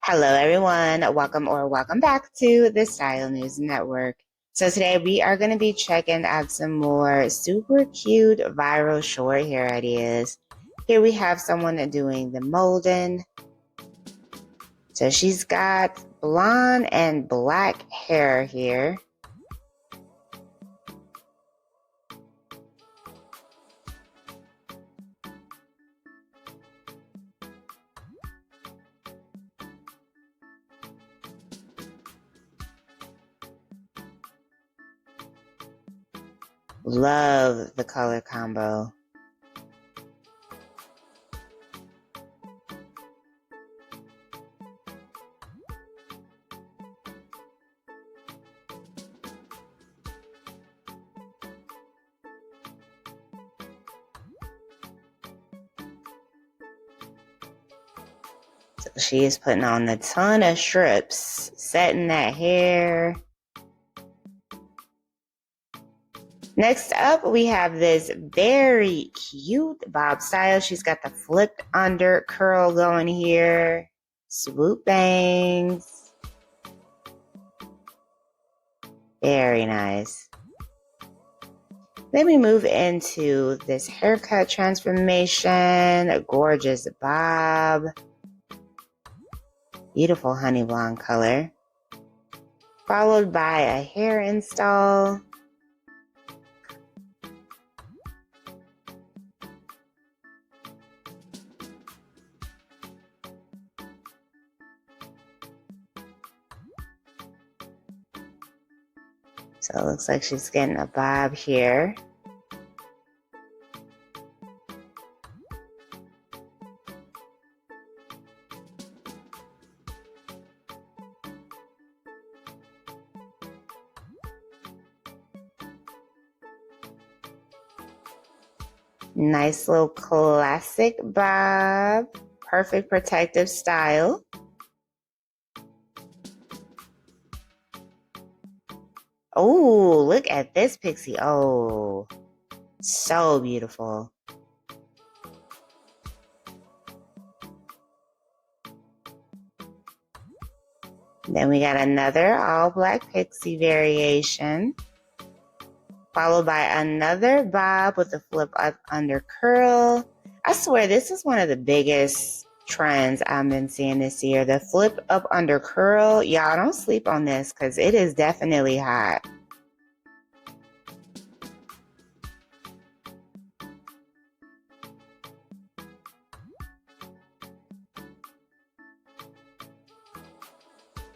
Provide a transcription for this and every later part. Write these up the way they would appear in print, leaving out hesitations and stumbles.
Hello, everyone. Welcome back to the Style News Network. So today we are going to be checking out some more super cute viral short hair ideas. Here we have someone doing the molding. So she's got blonde and black hair here. Love the color combo. So she is putting on a ton of strips, setting that hair. Next up, we have this very cute bob style. She's got the flipped under curl going here. Swoop bangs. Very nice. Then we move into this haircut transformation. A gorgeous bob. Beautiful honey blonde color. Followed by a hair install. So it looks like she's getting a bob here. Nice little classic bob. Perfect protective style. Oh, look at this pixie. Oh, so beautiful. Then we got another all black pixie variation, followed by another bob with a flip up under curl. I swear this is one of the biggest trends I've been seeing this year. The flip up under curl. Y'all don't sleep on this because it is definitely hot.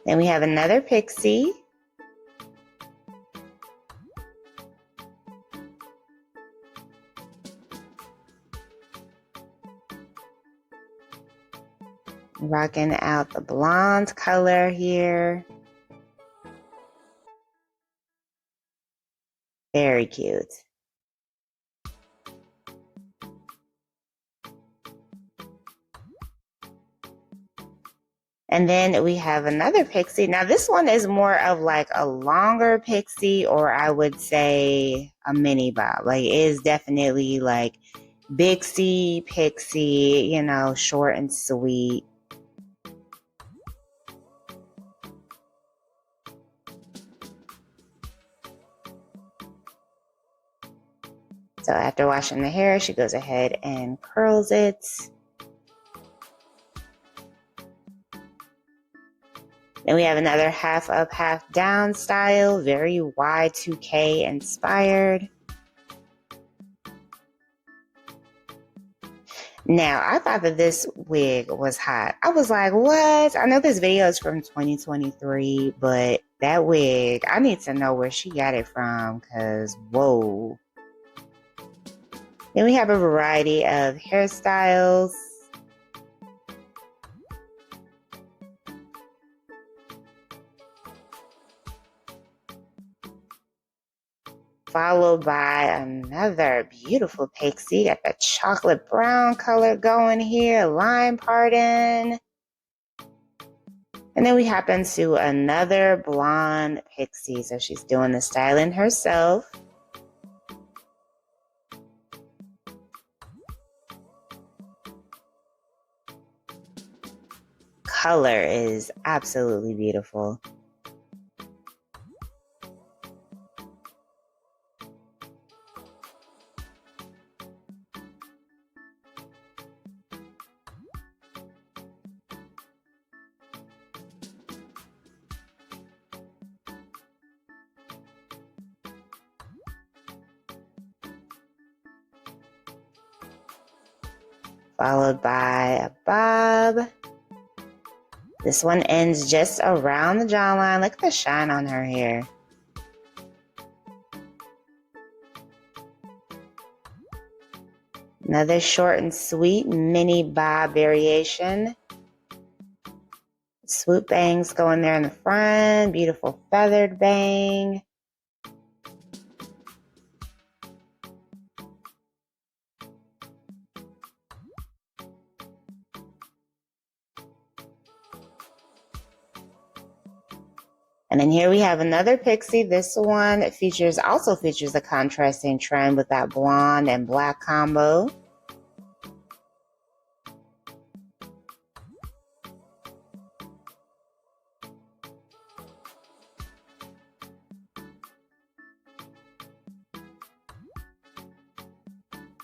Then we have another pixie. Rocking out the blonde color here. Very cute. And then we have another pixie. Now this one is more of like a longer pixie, or I would say a mini bob. Like it is definitely like big C pixie, you know, short and sweet. So after washing the hair, she goes ahead and curls it. Then we have another half up, half down style, very Y2K inspired. Now, I thought that this wig was hot. I was like, what? I know this video is from 2023, but that wig, I need to know where she got it from because, whoa. Then we have a variety of hairstyles. Followed by another beautiful pixie. Got the chocolate brown color going here, line parting. And then we hop into another blonde pixie. So she's doing the styling herself. color is absolutely beautiful. Followed by a bob. This one ends just around the jawline. Look at the shine on her hair. Another short and sweet mini bob variation. Swoop bangs going there in the front. Beautiful feathered bang. And then here we have another pixie. This one also features a contrasting trend with that blonde and black combo.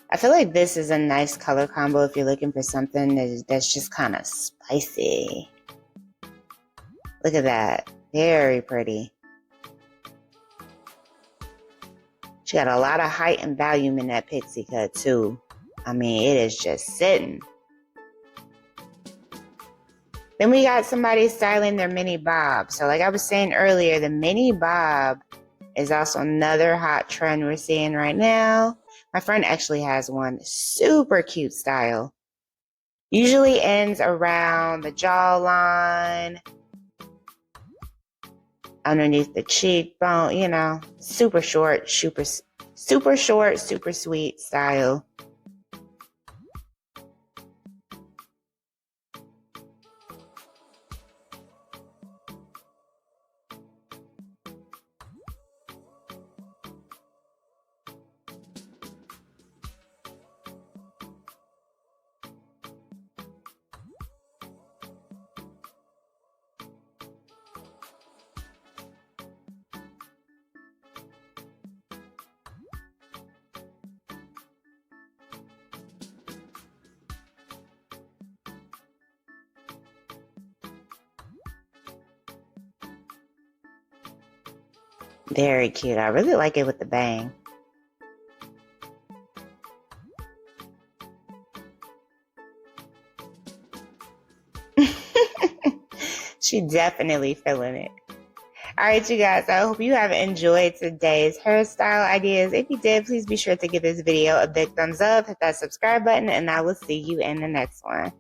I feel like this is a nice color combo if you're looking for something that's just kind of spicy. Look at that. Very pretty. She got a lot of height and volume in that pixie cut too. I mean, it is just sitting. Then we got somebody styling their mini bob. So like I was saying earlier, the mini bob is also another hot trend we're seeing right now. My friend actually has one super cute style. Usually ends around the jawline, underneath the cheekbone, you know, super short, super sweet style. Very cute. I really like it with the bang. She definitely feeling it. All right, you guys, I hope you have enjoyed today's hairstyle ideas. If you did, please be sure to give this video a big thumbs up, hit that subscribe button, and I will see you in the next one.